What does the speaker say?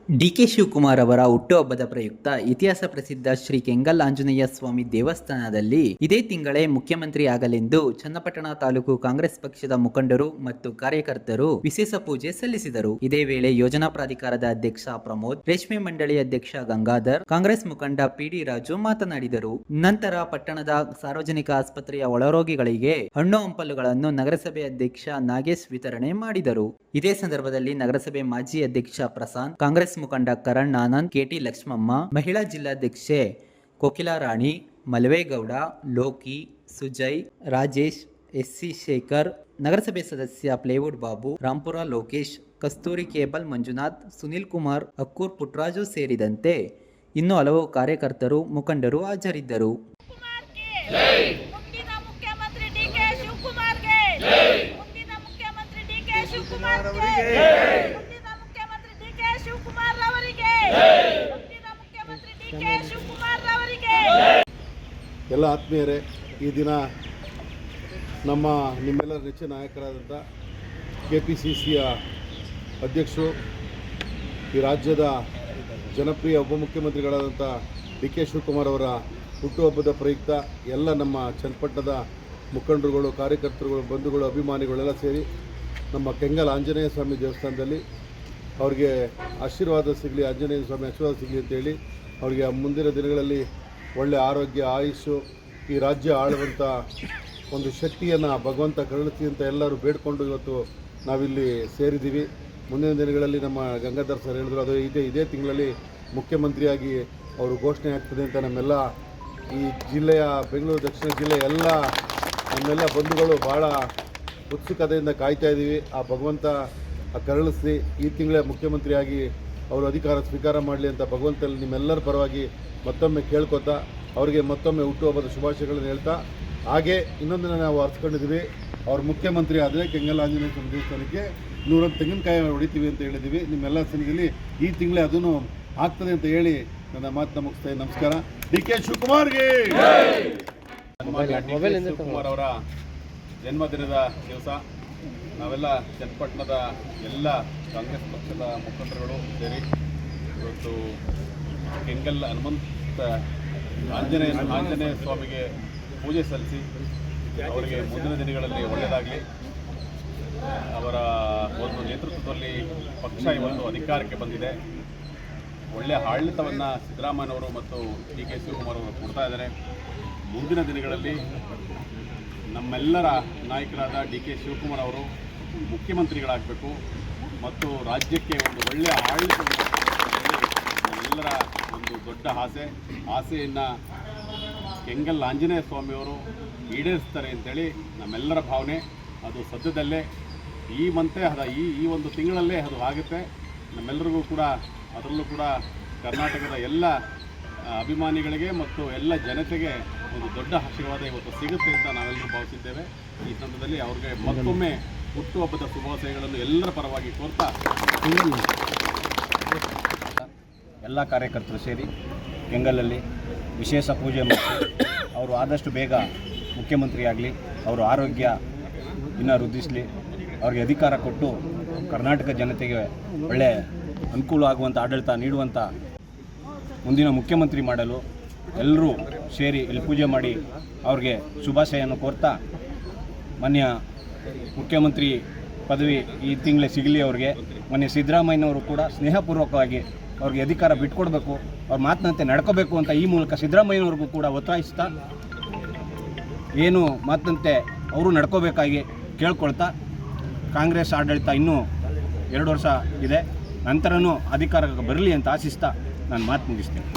DK Shivakumar ಅವರ ಹುಟ್ಟುಹಬ್ಬದ ಪ್ರಯುಕ್ತ ಇತಿಹಾಸ ಪ್ರಸಿದ್ಧ ಶ್ರೀ ಕೆಂಗಲ್ ಆಂಜನೇಯ ಸ್ವಾಮಿ ದೇವಸ್ಥಾನದಲ್ಲಿ ಇದೇ ತಿಂಗಳೇ ಮುಖ್ಯಮಂತ್ರಿ ಆಗಲೆಂದು ಚನ್ನಪಟ್ಟಣ ತಾಲೂಕು ಕಾಂಗ್ರೆಸ್ ಪಕ್ಷದ ಮುಖಂಡರು ಮತ್ತು ಕಾರ್ಯಕರ್ತರು ವಿಶೇಷ ಪೂಜೆ ಸಲ್ಲಿಸಿದರು. ಇದೇ ವೇಳೆ ಯೋಜನಾ ಪ್ರಾಧಿಕಾರದ ಅಧ್ಯಕ್ಷ ಪ್ರಮೋದ್, ರೇಷ್ಮೆ ಮಂಡಳಿ ಅಧ್ಯಕ್ಷ ಗಂಗಾಧರ್, ಕಾಂಗ್ರೆಸ್ ಮುಖಂಡ ಪಿಡಿ ರಾಜು ಮಾತನಾಡಿದರು. ನಂತರ ಪಟ್ಟಣದ ಸಾರ್ವಜನಿಕ ಆಸ್ಪತ್ರೆಯ ಒಳರೋಗಿಗಳಿಗೆ ಹಣ್ಣು ಹಂಪಲುಗಳನ್ನು ನಗರಸಭೆ ಅಧ್ಯಕ್ಷ ನಾಗೇಶ್ ವಿತರಣೆ ಮಾಡಿದರು. ಇದೇ ಸಂದರ್ಭದಲ್ಲಿ ನಗರಸಭೆ ಮಾಜಿ ಅಧ್ಯಕ್ಷ ಪ್ರಸಾದ್, ಕಾಂಗ್ರೆಸ್ ಮುಖಂಡ ಕರಣ್ ಆನಂದ್, ಕೆಟಿ ಲಕ್ಷ್ಮಮ್ಮ, ಮಹಿಳಾ ಜಿಲ್ಲಾಧ್ಯಕ್ಷೆ ಕೋಕಿಲಾ ರಾಣಿ, ಮಲವೇಗೌಡ, ಲೋಕಿ, ಸುಜಯ್, ರಾಜೇಶ್, ಎಸ್ಸಿ ಶೇಖರ್, ನಗರಸಭೆ ಸದಸ್ಯ ಪ್ಲೇವುಡ್ ಬಾಬು, ರಾಂಪುರ ಲೋಕೇಶ್, ಕಸ್ತೂರಿ ಕೇಬಲ್ ಮಂಜುನಾಥ್, ಸುನಿಲ್ ಕುಮಾರ್, ಅಕ್ಕೂರ್ ಪುಟ್ಟರಾಜು ಸೇರಿದಂತೆ ಇನ್ನೂ ಹಲವು ಕಾರ್ಯಕರ್ತರು, ಮುಖಂಡರು ಹಾಜರಿದ್ದರು. ಎಲ್ಲ ಆತ್ಮೀಯರೇ, ಈ ದಿನ ನಿಮ್ಮೆಲ್ಲರ ನೆಚ್ಚಿನ ನಾಯಕರಾದಂಥ KPCCಯ ಅಧ್ಯಕ್ಷರು, ಈ ರಾಜ್ಯದ ಜನಪ್ರಿಯ ಉಪಮುಖ್ಯಮಂತ್ರಿಗಳಾದಂಥ ಡಿ ಕೆ ಶಿವಕುಮಾರ್ ಅವರ ಹುಟ್ಟುಹಬ್ಬದ ಪ್ರಯುಕ್ತ ಎಲ್ಲ ನಮ್ಮ ಚನ್ನಪಟ್ಟಣದ ಮುಖಂಡರುಗಳು, ಕಾರ್ಯಕರ್ತರುಗಳು, ಬಂಧುಗಳು, ಅಭಿಮಾನಿಗಳೆಲ್ಲ ಸೇರಿ ನಮ್ಮ ಕೆಂಗಲ್ ಆಂಜನೇಯ ಸ್ವಾಮಿ ದೇವಸ್ಥಾನದಲ್ಲಿ ಅವ್ರಿಗೆ ಆಶೀರ್ವಾದ ಸಿಗಲಿ, ಆಂಜನೇಯ ಸ್ವಾಮಿ ಆಶೀರ್ವಾದ ಸಿಗಲಿ ಅಂತೇಳಿ ಅವರಿಗೆ ಮುಂದಿನ ದಿನಗಳಲ್ಲಿ ಒಳ್ಳೆಯ ಆರೋಗ್ಯ, ಆಯುಷು, ಈ ರಾಜ್ಯ ಆಳುವಂಥ ಒಂದು ಶಕ್ತಿಯನ್ನು ಭಗವಂತ ಕರುಣಿಸಿ ಅಂತ ಎಲ್ಲರೂ ಬೇಡಿಕೊಂಡು ಇವತ್ತು ನಾವಿಲ್ಲಿ ಸೇರಿದ್ದೀವಿ. ಮುಂದಿನ ದಿನಗಳಲ್ಲಿ ನಮ್ಮ ಗಂಗಾಧರ್ ಸರ್ ಹೇಳಿದ್ರು, ಅದು ಇದೇ ತಿಂಗಳಲ್ಲಿ ಮುಖ್ಯಮಂತ್ರಿಯಾಗಿ ಅವರು ಘೋಷಣೆ ಆಗ್ತದೆ ಅಂತ ನಮ್ಮೆಲ್ಲ ಈ ಜಿಲ್ಲೆಯ ಬೆಂಗಳೂರು ದಕ್ಷಿಣ ಜಿಲ್ಲೆ ನಮ್ಮೆಲ್ಲ ಬಂಧುಗಳು ಭಾಳ ಉತ್ಸುಕತೆಯಿಂದ ಕಾಯ್ತಾ ಇದ್ದೀವಿ. ಆ ಭಗವಂತ ಕರುಣಿಸಿ ಈ ತಿಂಗಳೇ ಮುಖ್ಯಮಂತ್ರಿಯಾಗಿ ಅವರು ಅಧಿಕಾರ ಸ್ವೀಕಾರ ಮಾಡಲಿ ಅಂತ ಭಗವಂತನಲ್ಲಿ ನಿಮ್ಮೆಲ್ಲರ ಪರವಾಗಿ ಮತ್ತೊಮ್ಮೆ ಕೇಳ್ಕೊತಾ ಅವರಿಗೆ ಮತ್ತೊಮ್ಮೆ ಹುಟ್ಟುಹಬ್ಬದ ಶುಭಾಶಯಗಳನ್ನು ಹೇಳ್ತಾ, ಹಾಗೆ ಇನ್ನೊಂದನ್ನು ನಾವು ಅರ್ಸ್ಕೊಂಡಿದ್ದೀವಿ, ಅವ್ರ ಮುಖ್ಯಮಂತ್ರಿ ಆದರೆ ಕೆಂಗಲ್ ಆಂಜನೇಯ ಸ್ವಾಮಿ ದೇವಸ್ಥಾನಕ್ಕೆ 100 ತೆಂಗಿನಕಾಯಿ ಹೊಡಿತೀವಿ ಅಂತ ಹೇಳಿದ್ದೀವಿ. ನಿಮ್ಮೆಲ್ಲ ಸನ್ನಿಧಿಯಲ್ಲಿ ಈ ತಿಂಗಳೇ ಅದನ್ನು ಆಗ್ತದೆ ಅಂತ ಹೇಳಿ ನನ್ನ ಮಾತನ್ನ ಮುಗಿಸ್ತಾ ನಮಸ್ಕಾರ. D K ಶಿವಕುಮಾರ್ಗೆ. ಶಿವಕುಮಾರ್ ಅವರ ಜನ್ಮದಿನದ ದಿವಸ ನಾವೆಲ್ಲ ಚನ್ನಪಟ್ಟಣದ ಎಲ್ಲ ಕಾಂಗ್ರೆಸ್ ಪಕ್ಷದ ಮುಖಂಡರುಗಳು ಸೇರಿ ಇವತ್ತು ಕೆಂಗಲ್ ಹನುಮಂತ ಆಂಜನೇಯ ಸ್ವಾಮಿಗೆ ಪೂಜೆ ಸಲ್ಲಿಸಿ ಅವರಿಗೆ ಮುಂದಿನ ದಿನಗಳಲ್ಲಿ ಒಳ್ಳೆಯದಾಗಲಿ, ಅವರ ಒಂದು ನೇತೃತ್ವದಲ್ಲಿ ಪಕ್ಷ ಇವತ್ತು ಅಧಿಕಾರಕ್ಕೆ ಬಂದಿದೆ. ಒಳ್ಳೆಯ ಆಡಳಿತವನ್ನು ಸಿದ್ದರಾಮಯ್ಯನವರು ಮತ್ತು ಡಿ ಕೆ ಶಿವಕುಮಾರ್ ಅವರು ಕೊಡ್ತಾ ಇದ್ದಾರೆ. ಮುಂದಿನ ದಿನಗಳಲ್ಲಿ ನಮ್ಮೆಲ್ಲರ ನಾಯಕರಾದ ಡಿ ಕೆ ಶಿವಕುಮಾರ್ ಅವರು ಮುಖ್ಯಮಂತ್ರಿಗಳಾಗಬೇಕು ಮತ್ತು ರಾಜ್ಯಕ್ಕೆ ಒಂದು ಒಳ್ಳೆಯ ಆಡಳಿತವನ್ನು ನಮ್ಮೆಲ್ಲರ ಒಂದು ದೊಡ್ಡ ಆಸೆಯನ್ನು ಕೆಂಗಲ್ ಆಂಜನೇಯ ಸ್ವಾಮಿಯವರು ಈಡೇರಿಸ್ತಾರೆ ಅಂತೇಳಿ ನಮ್ಮೆಲ್ಲರ ಭಾವನೆ. ಅದು ಸದ್ಯದಲ್ಲೇ ಈ ಒಂದು ತಿಂಗಳಲ್ಲೇ ಅದು ಆಗುತ್ತೆ. ನಮ್ಮೆಲ್ಲರಿಗೂ ಕೂಡ, ಅದರಲ್ಲೂ ಕೂಡ ಕರ್ನಾಟಕದ ಎಲ್ಲ ಅಭಿಮಾನಿಗಳಿಗೆ ಮತ್ತು ಎಲ್ಲ ಜನತೆಗೆ ಒಂದು ದೊಡ್ಡ ಆಶೀರ್ವಾದ ಇವತ್ತು ಸಿಗುತ್ತೆ ಅಂತ ನಾವೆಲ್ಲರೂ ಭಾವಿಸಿದ್ದೇವೆ. ಈ ಸಂದರ್ಭದಲ್ಲಿ ಅವ್ರಿಗೆ ಮತ್ತೊಮ್ಮೆ ಹುಟ್ಟುಹಬ್ಬದ ಶುಭಾಶಯಗಳನ್ನು ಎಲ್ಲರ ಪರವಾಗಿ ಕೋರ್ತಾ ಎಲ್ಲ ಕಾರ್ಯಕರ್ತರು ಸೇರಿ ಕೆಂಗಲಲ್ಲಿ ವಿಶೇಷ ಪೂಜೆ ಮಾಡಿ ಅವರು ಆದಷ್ಟು ಬೇಗ ಮುಖ್ಯಮಂತ್ರಿಯಾಗಲಿ, ಅವರು ಆರೋಗ್ಯ ಇನ್ನೂ ವೃದ್ಧಿಸಲಿ, ಅವ್ರಿಗೆ ಅಧಿಕಾರ ಕೊಟ್ಟು ಕರ್ನಾಟಕ ಜನತೆಗೆ ಒಳ್ಳೆಯ ಅನುಕೂಲ ಆಗುವಂಥ ಆಡಳಿತ ನೀಡುವಂಥ ಮುಂದಿನ ಮುಖ್ಯಮಂತ್ರಿ ಮಾಡಲು ಎಲ್ಲರೂ ಸೇರಿ ಇಲ್ಲಿ ಪೂಜೆ ಮಾಡಿ ಅವ್ರಿಗೆ ಶುಭಾಶಯವನ್ನು ಕೋರ್ತಾ, ಮಾನ್ಯ ಮುಖ್ಯಮಂತ್ರಿ ಪದವಿ ಈ ತಿಂಗಳೇ ಸಿಗಲಿ ಅವ್ರಿಗೆ. ಮಾನ್ಯ ಸಿದ್ದರಾಮಯ್ಯನವರು ಕೂಡ ಸ್ನೇಹಪೂರ್ವಕವಾಗಿ ಅವ್ರಿಗೆ ಅಧಿಕಾರ ಬಿಟ್ಕೊಡ್ಬೇಕು, ಅವ್ರ ಮಾತಿನಂತೆ ನಡ್ಕೋಬೇಕು ಅಂತ ಈ ಮೂಲಕ ಸಿದ್ದರಾಮಯ್ಯನವ್ರಿಗೂ ಕೂಡ ಒತ್ತಾಯಿಸ್ತಾ, ಏನು ಮಾತಿನಂತೆ ಅವರು ನಡ್ಕೋಬೇಕಾಗಿ ಕೇಳ್ಕೊಳ್ತಾ, ಕಾಂಗ್ರೆಸ್ ಆಡಳಿತ ಇನ್ನೂ 2 ವರ್ಷ ಇದೆ, ನಂತರನೂ ಅಧಿಕಾರಕ್ಕೆ ಬರಲಿ ಅಂತ ಆಶಿಸ್ತಾ ನಾನು ಮಾತು ಮುಗಿಸ್ತೇನೆ.